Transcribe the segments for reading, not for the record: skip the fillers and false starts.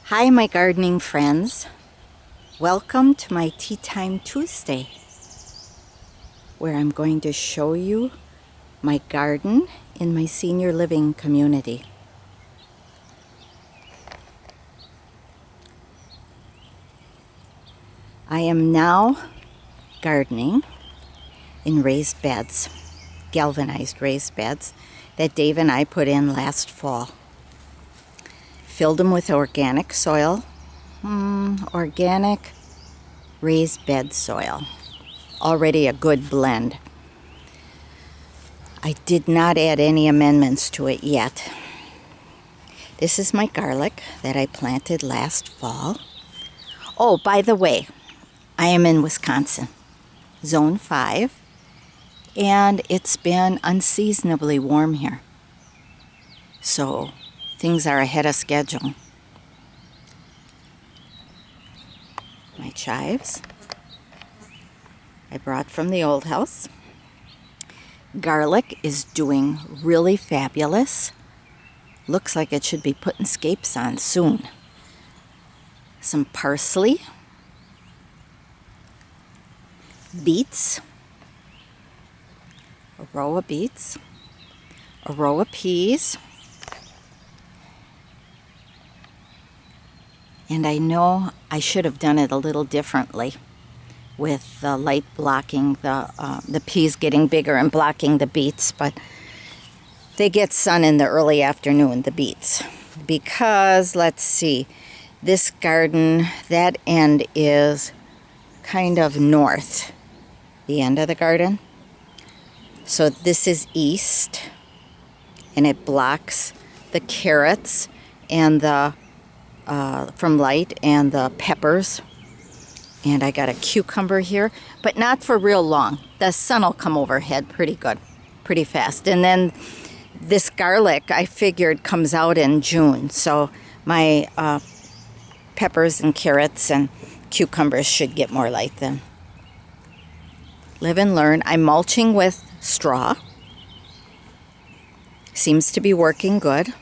Hi, my gardening friends. Welcome to my Tea Time Tuesday, where I'm going to show you my garden in my senior living community. I am now gardening in raised beds, galvanized raised beds that Dave and I put in last fall. Filled them with organic soil, organic raised bed soil. Already a good blend. I did not add any amendments to it yet. This is my garlic that I planted last fall. Oh, by the way, I am in Wisconsin, Zone 5, and it's been unseasonably warm here. So things are ahead of schedule. My chives I brought from the old house. Garlic is doing really fabulous. Looks like it should be putting scapes on soon. Some parsley, beets, a row of beets, a row of peas, and I know I should have done it a little differently with the light blocking the peas getting bigger and blocking the beets, but they get sun in the early afternoon, the beets, because let's see, this garden, that end is kind of north, the end of the garden. So this is east, and it blocks the carrots and the from light and the peppers. And I got a cucumber here, but not for real long. The sun will come overhead pretty good, pretty fast. And then this garlic, I figured, comes out in June. So my peppers and carrots and cucumbers should get more light then. Live and learn. I'm mulching with straw. Seems to be working good.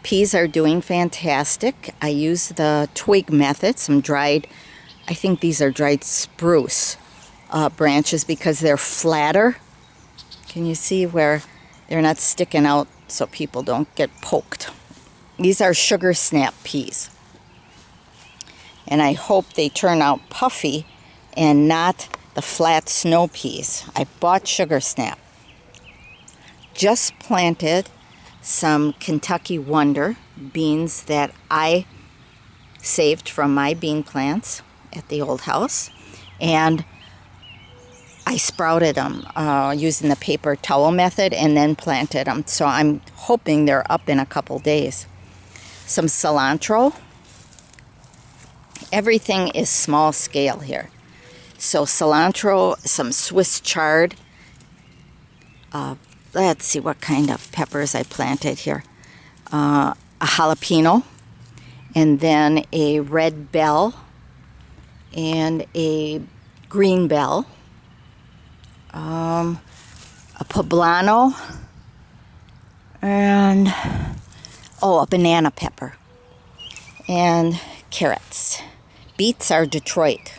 Peas are doing fantastic. I use the twig method, some dried, I think these are dried spruce branches because they're flatter. Can you see where they're not sticking out so people don't get poked? These are sugar snap peas. And I hope they turn out puffy and not the flat snow peas. I bought sugar snap. Just planted some Kentucky Wonder beans that I saved from my bean plants at the old house, and I sprouted them using the paper towel method and then planted them. So I'm hoping they're up in a couple days. Some cilantro. Everything is small scale here. So cilantro, some Swiss chard. Let's see what kind of peppers I planted here. A jalapeno, and then a red bell, and a green bell, a poblano, and a banana pepper, and carrots. Beets are Detroit,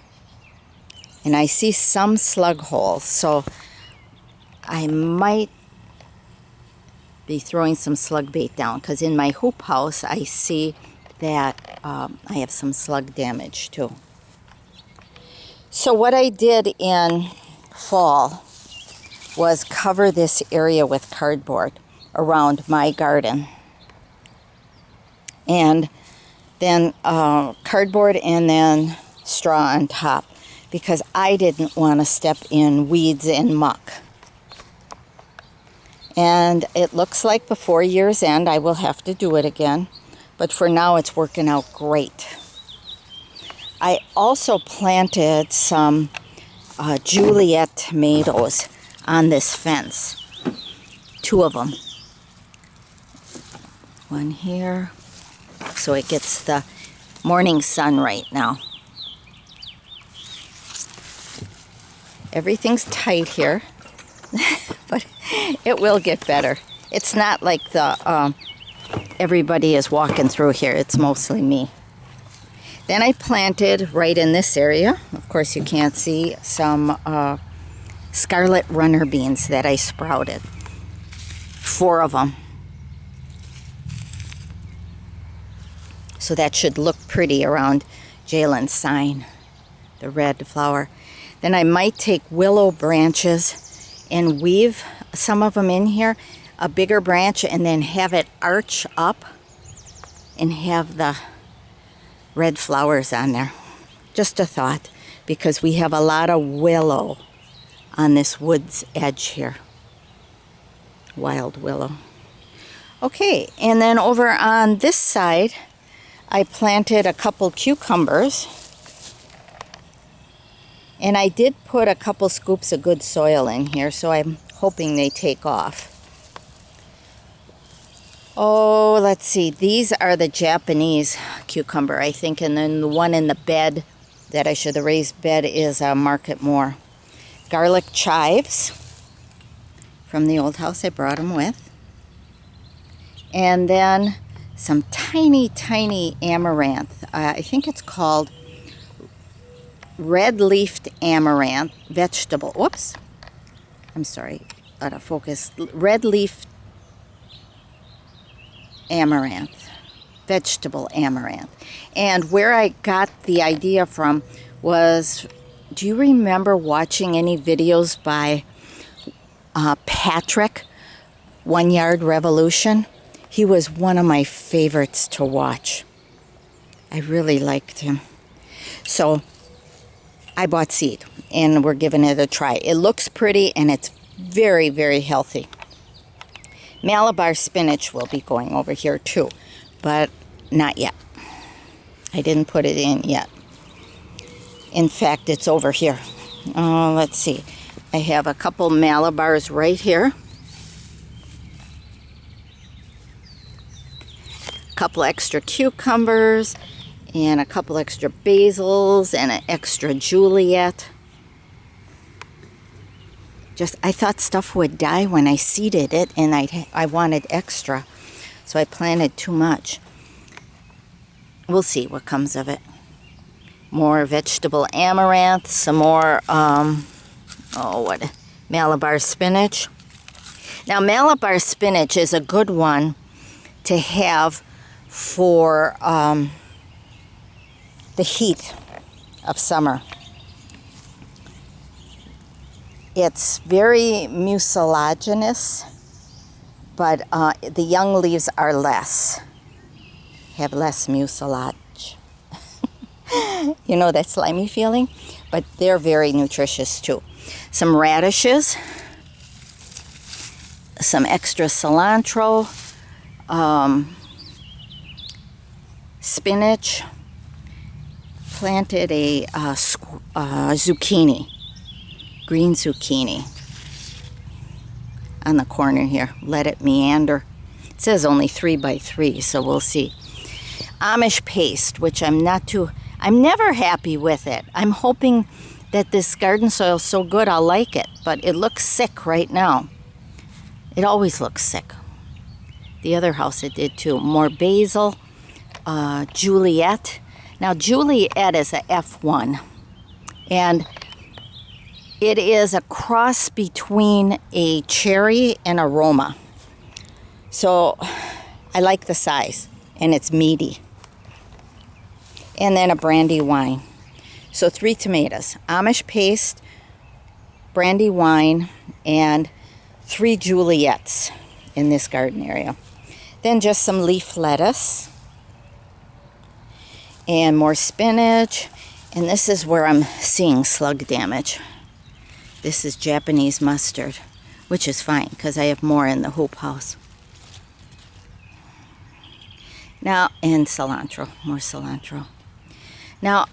and I see some slug holes, so I might be throwing some slug bait down, because in my hoop house I see that I have some slug damage too. So what I did in fall was cover this area with cardboard around my garden, and then cardboard and then straw on top, because I didn't want to step in weeds and muck. And it looks like before year's end I will have to do it again, but for now it's working out great. I also planted some Juliet tomatoes on this fence. 2 of them. One here, so it gets the morning sun right now. Everything's tight here, but it will get better. It's not like the everybody is walking through here. It's mostly me. Then I planted right in this area, of course you can't see, some scarlet runner beans that I sprouted. 4 of them. So that should look pretty around Jalen's sign, the red flower. Then I might take willow branches and weave some of them in here, a bigger branch, and then have it arch up and have the red flowers on there. Just a thought, because we have a lot of willow on this wood's edge here. Wild willow. Okay, and then over on this side, I planted a couple cucumbers. And I did put a couple scoops of good soil in here, so I'm hoping they take off. Oh, let's see. These are the Japanese cucumber, I think. And then the one in the bed that I should, the raised bed, is Market More. Garlic chives from the old house. I brought them with. And then some tiny, tiny amaranth. I think it's called red-leafed amaranth vegetable. Whoops. I'm sorry. Out of focus. Red-leafed amaranth. Vegetable amaranth. And where I got the idea from was, do you remember watching any videos by Patrick, 1 Yard Revolution? He was one of my favorites to watch. I really liked him. So I bought seed and we're giving it a try. It looks pretty and it's very, very healthy. Malabar spinach will be going over here too, but not yet. I didn't put it in yet. In fact, it's over here. Let's see. I have a couple Malabars right here. A couple extra cucumbers and a couple extra basils and an extra Juliet. I thought stuff would die when I seeded it, and I wanted extra, so I planted too much. We'll see what comes of it. More vegetable amaranth, some more Malabar spinach. Now Malabar spinach is a good one to have for the heat of summer. It's very mucilaginous, but the young leaves are less, have less mucilage. You know that slimy feeling? But they're very nutritious too. Some radishes, some extra cilantro, spinach, planted a zucchini, green zucchini on the corner here. Let it meander. It says only 3 by 3, so we'll see. Amish paste, which I'm never happy with it. I'm hoping that this garden soil is so good I'll like it, but it looks sick right now. It always looks sick. The other house it did too. More basil, Juliet. Now Juliet is a F1, and it is a cross between a cherry and a Roma. So I like the size, and it's meaty. And then a brandy wine. So 3 tomatoes, Amish paste, brandy wine, and 3 Juliets in this garden area. Then just some leaf lettuce and more spinach. And this is where I'm seeing slug damage. This is Japanese mustard, which is fine because I have more in the hoop house. Now, and cilantro, more cilantro. Now,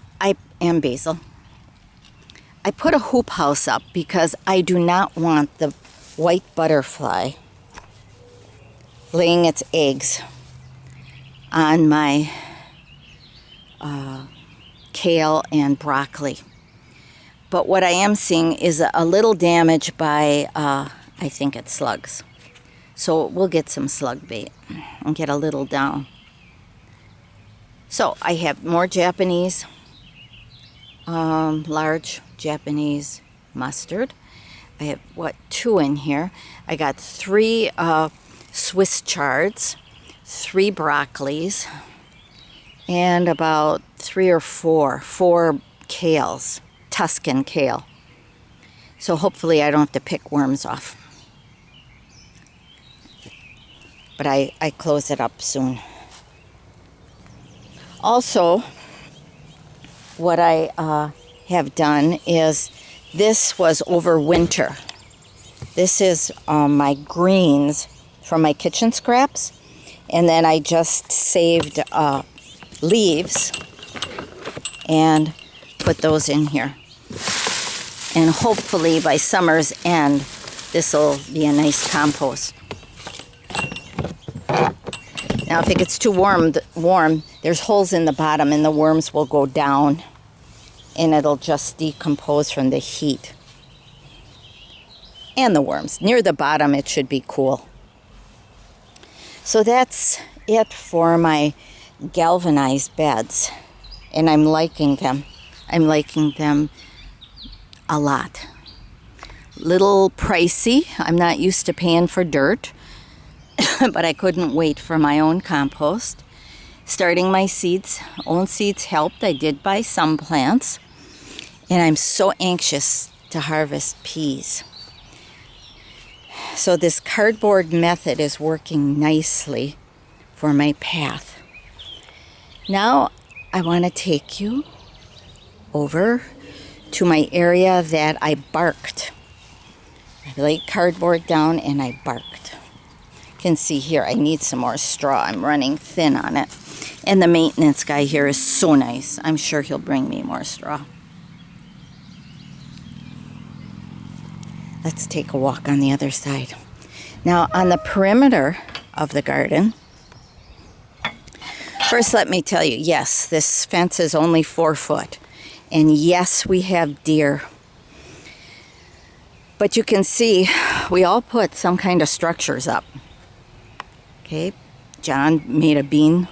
and basil. I put a hoop house up because I do not want the white butterfly laying its eggs on my kale and broccoli. But what I am seeing is a little damage by, I think it's slugs. So we'll get some slug bait and get a little down. So I have more Japanese, large Japanese mustard. I have, 2 in here. I got 3 Swiss chards, 3 broccolis, and about 3 or 4 kales, Tuscan kale. So hopefully I don't have to pick worms off. But I close it up soon. Also, what I have done is, this was over winter. This is my greens from my kitchen scraps. And then I just saved leaves and put those in here. And hopefully by summer's end, this will be a nice compost. Now, if it gets too warm, there's holes in the bottom and the worms will go down and it'll just decompose from the heat. And the worms. Near the bottom, it should be cool. So that's it for my galvanized beds. And I'm liking them. I'm liking them a lot. Little pricey. I'm not used to paying for dirt. But I couldn't wait for my own compost. Starting my seeds, own seeds helped. I did buy some plants. And I'm so anxious to harvest peas. So this cardboard method is working nicely for my path. Now I want to take you over to my area that I barked. I laid cardboard down and I barked. You can see here I need some more straw. I'm running thin on it. And the maintenance guy here is so nice. I'm sure he'll bring me more straw. Let's take a walk on the other side. Now, on the perimeter of the garden, first let me tell you, yes, this fence is only 4 foot. And yes, we have deer. But you can see we all put some kind of structures up. Okay, John made a bean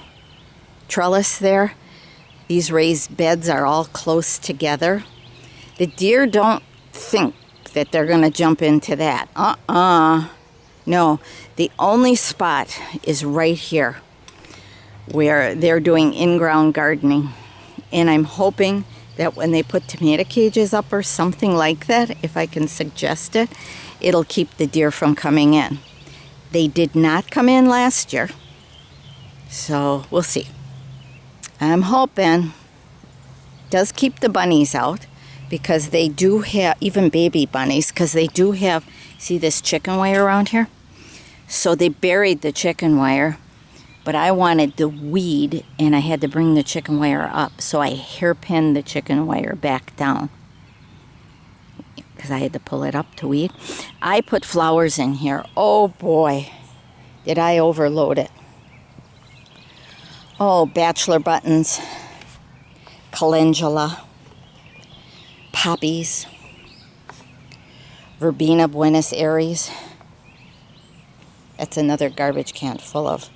trellis there. These raised beds are all close together. The deer don't think that they're going to jump into that. No, the only spot is right here where they're doing in-ground gardening. And I'm hoping that when they put tomato cages up or something like that, if I can suggest it, it'll keep the deer from coming in. They did not come in last year, so we'll see. I'm hoping. Does keep the bunnies out, because they do have, even baby bunnies, because they do have, see this chicken wire around here? So they buried the chicken wire, but I wanted the weed, and I had to bring the chicken wire up, so I hairpinned the chicken wire back down, because I had to pull it up to weed. I put flowers in here. Oh boy, did I overload it. Oh, bachelor buttons, calendula, poppies, verbena Buenos Aires. That's another garbage can full of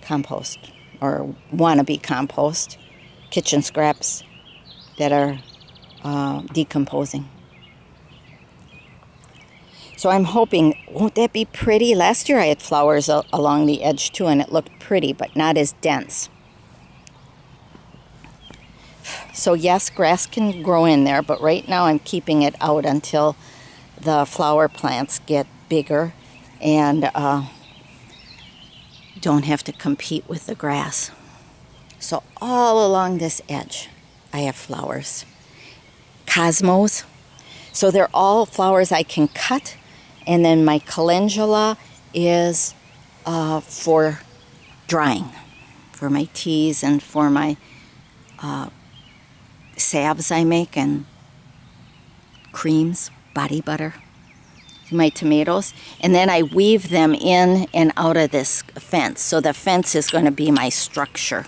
compost, or wannabe compost, kitchen scraps that are decomposing. So I'm hoping, won't that be pretty? Last year I had flowers along the edge too, and it looked pretty, but not as dense. So yes, grass can grow in there, but right now I'm keeping it out until the flower plants get bigger and don't have to compete with the grass. So all along this edge, I have flowers. Cosmos. So they're all flowers I can cut. And then my calendula is for drying, for my teas and for my salves I make and creams, body butter, my tomatoes. And then I weave them in and out of this fence. So the fence is going to be my structure.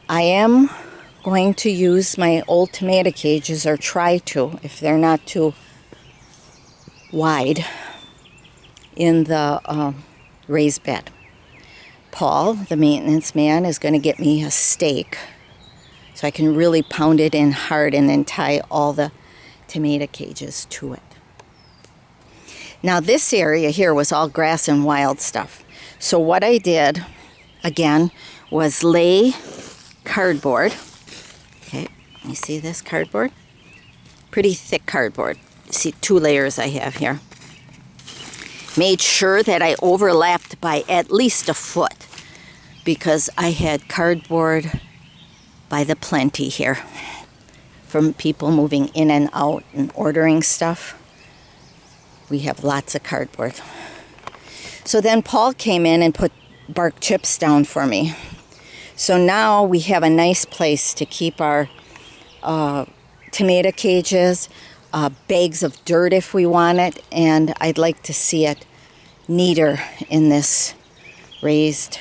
I am going to use my old tomato cages, or try to, if they're not too wide. in the raised bed. Paul, the maintenance man, is going to get me a stake so I can really pound it in hard and then tie all the tomato cages to it. Now this area here was all grass and wild stuff. So what I did, again, was lay cardboard. Okay, you see this cardboard? Pretty thick cardboard. See, 2 layers I have here. Made sure that I overlapped by at least a foot because I had cardboard by the plenty here from people moving in and out and ordering stuff. We have lots of cardboard. So then Paul came in and put bark chips down for me. So now we have a nice place to keep our tomato cages, bags of dirt if we want it, and I'd like to see it neater in this raised,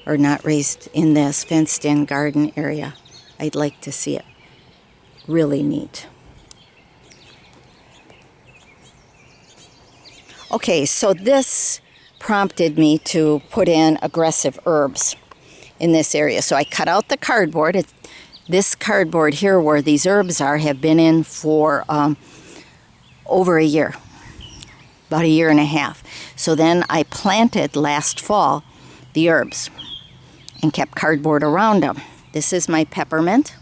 or not raised, in this fenced-in garden area. I'd like to see it really neat. Okay, so this prompted me to put in aggressive herbs in this area. So I cut out the cardboard. This cardboard here where these herbs are have been in for over a year, about 1.5 years. So then I planted last fall the herbs and kept cardboard around them. This is my peppermint.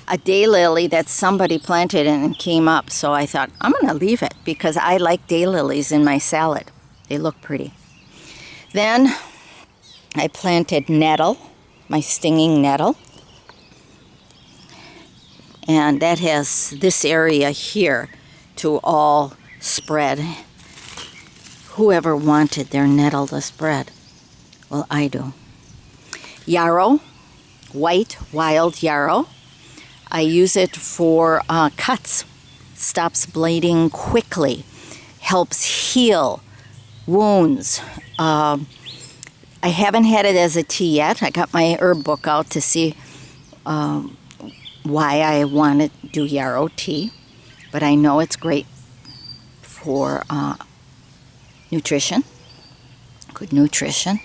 A daylily that somebody planted and came up, so I thought, I'm going to leave it because I like daylilies in my salad. They look pretty. Then I planted nettle, my stinging nettle. And that has this area here to all spread. Whoever wanted their nettle to spread? Well, I do. Yarrow, white wild yarrow. I use it for cuts. Stops bleeding quickly. Helps heal wounds. I haven't had it as a tea yet. I got my herb book out to see why I want to do yarrow tea. But I know it's great for nutrition. Good nutrition.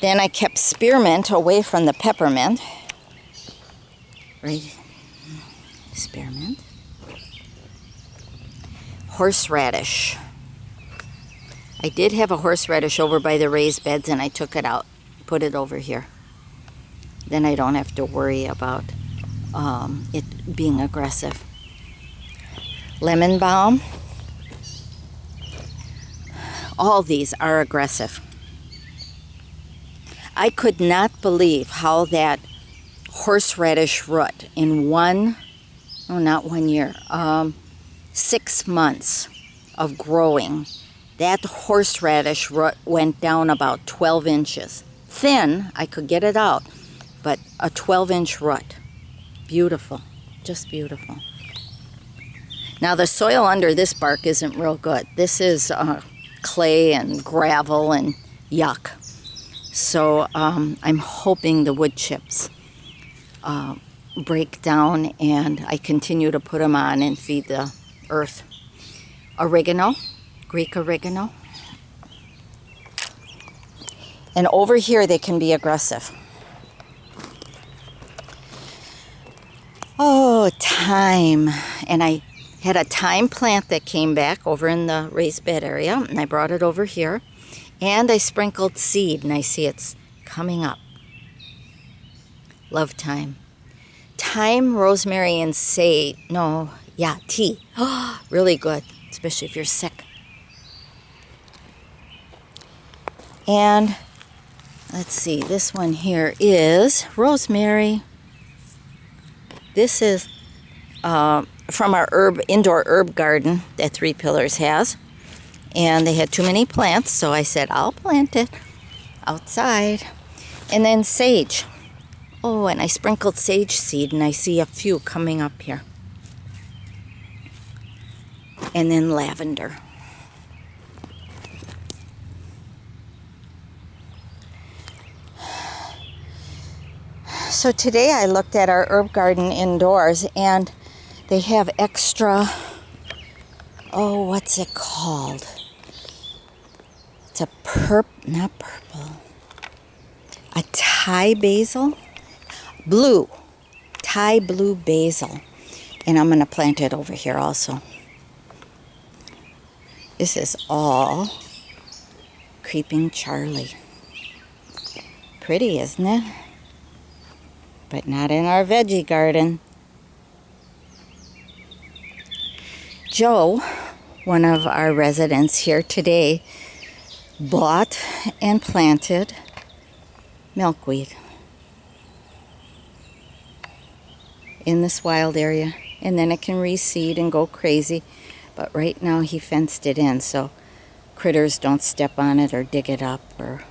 Then I kept spearmint away from the peppermint. Right. Spearmint. Horseradish. I did have a horseradish over by the raised beds and I took it out, put it over here. Then I don't have to worry about it being aggressive. Lemon balm. All these are aggressive. I could not believe how that horseradish root in not 1 year, 6 months of growing, that horseradish root went down about 12 inches. Thin, I could get it out, but a 12-inch root. Beautiful, just beautiful. Now the soil under this bark isn't real good. This is clay and gravel and yuck. So I'm hoping the wood chips break down and I continue to put them on and feed the earth. Oregano, Greek oregano. And over here they can be aggressive. Oh, thyme. And I had a thyme plant that came back over in the raised bed area and I brought it over here. And I sprinkled seed and I see it's coming up. Love thyme. Thyme, rosemary, and sage. Tea. Oh, really good, especially if you're sick. And let's see, this one here is rosemary. This is from our indoor herb garden that Three Pillars has. And they had too many plants, so I said, I'll plant it outside. And then sage. Oh, and I sprinkled sage seed, and I see a few coming up here. And then lavender. So today I looked at our herb garden indoors, and they have extra Oh, what's it called? It's a not purple. A Thai basil? Blue. Thai blue basil. And I'm going to plant it over here also. This is all Creeping Charlie. Pretty, isn't it? But not in our veggie garden. Joe, one of our residents here today, bought and planted milkweed in this wild area, and then it can reseed and go crazy, but right now he fenced it in so critters don't step on it or dig it up or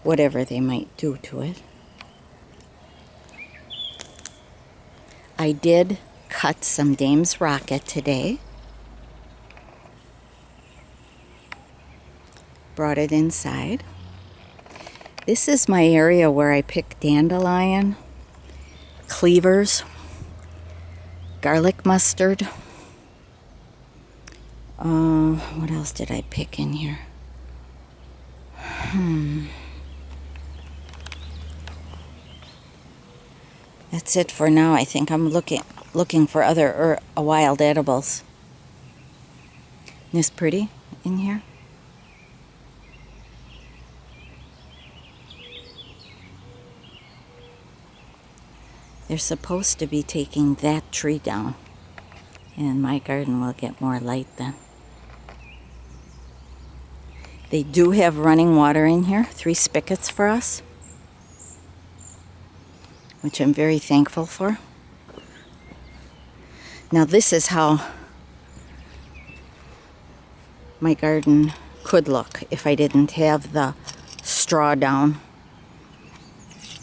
whatever they might do to it. I did cut some Dame's Rocket today. Brought it inside. This is my area where I pick dandelion, cleavers, garlic mustard. What else did I pick in here? That's it for now. I think I'm looking for other wild edibles. Isn't this pretty in here? They're supposed to be taking that tree down, and my garden will get more light then. They do have running water in here, 3 spigots for us, which I'm very thankful for. Now this is how my garden could look if I didn't have the straw down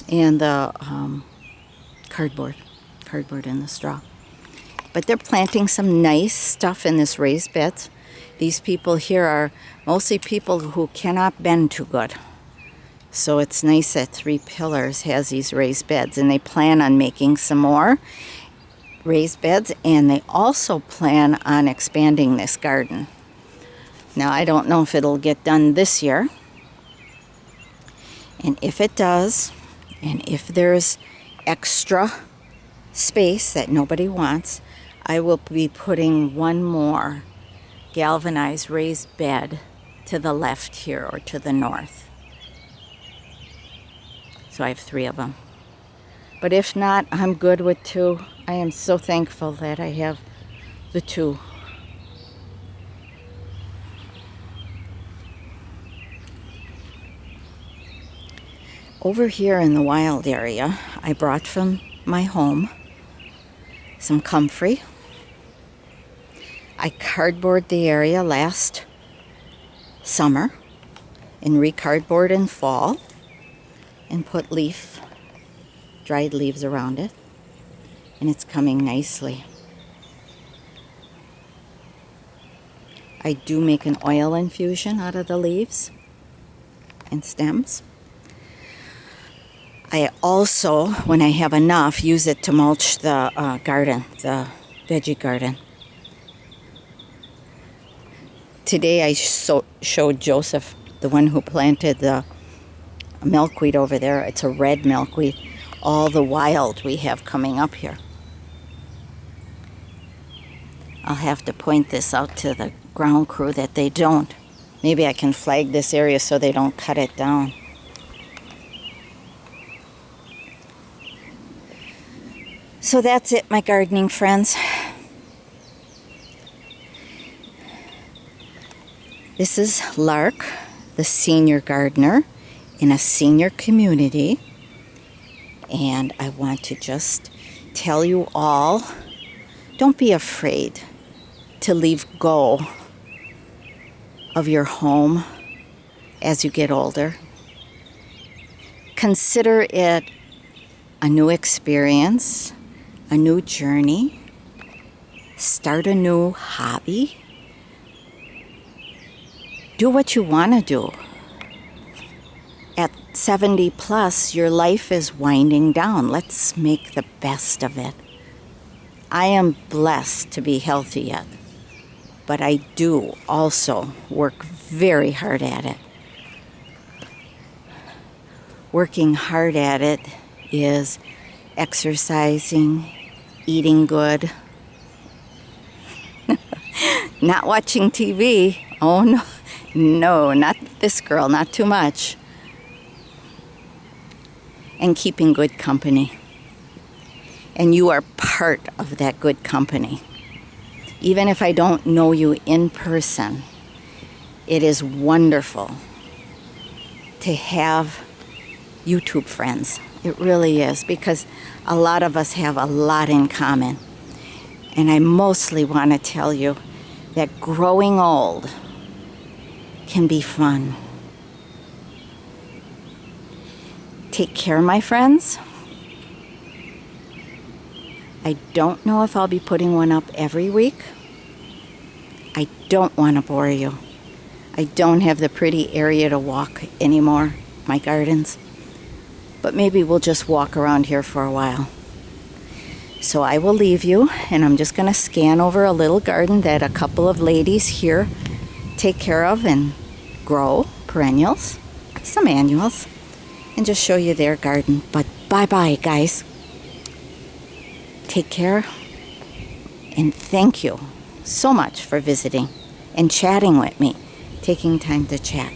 and the cardboard in the straw. But they're planting some nice stuff in this raised beds. These people here are mostly people who cannot bend too good. So it's nice that 3 Pillars has these raised beds, and they plan on making some more raised beds, and they also plan on expanding this garden. Now I don't know if it'll get done this year, and if it does, and if there's extra space that nobody wants, I will be putting one more galvanized raised bed to the left here or to the north. So I have 3 of them. But if not, I'm good with 2. I am so thankful that I have the 2. Over here in the wild area, I brought from my home some comfrey. I cardboard the area last summer and recardboard in fall and put dried leaves around it, and it's coming nicely. I do make an oil infusion out of the leaves and stems. I also, when I have enough, use it to mulch the garden, the veggie garden. Today I showed Joseph, the one who planted the milkweed over there. It's a red milkweed. All the wild we have coming up here. I'll have to point this out to the ground crew that they don't. Maybe I can flag this area so they don't cut it down. So that's it, my gardening friends. This is Lark, the senior gardener in a senior community. And I want to just tell you all, don't be afraid to leave go of your home as you get older. Consider it a new experience, a new journey. Start a new hobby. Do what you want to do. At 70 plus, your life is winding down. Let's make the best of it. I am blessed to be healthy yet. but I do also work very hard at it. Working hard at it is exercising, eating good, not watching TV. Oh no, no, not this girl, not too much. And keeping good company. And you are part of that good company. Even if I don't know you in person, it is wonderful to have YouTube friends. It really is, because a lot of us have a lot in common. And I mostly want to tell you that growing old can be fun. Take care, my friends. I don't know if I'll be putting one up every week. I don't want to bore you. I don't have the pretty area to walk anymore, my gardens. But maybe we'll just walk around here for a while. So I will leave you, and I'm just going to scan over a little garden that a couple of ladies here take care of and grow, perennials, some annuals, and just show you their garden. But bye-bye, guys. Take care, and thank you so much for visiting and chatting with me, taking time to chat.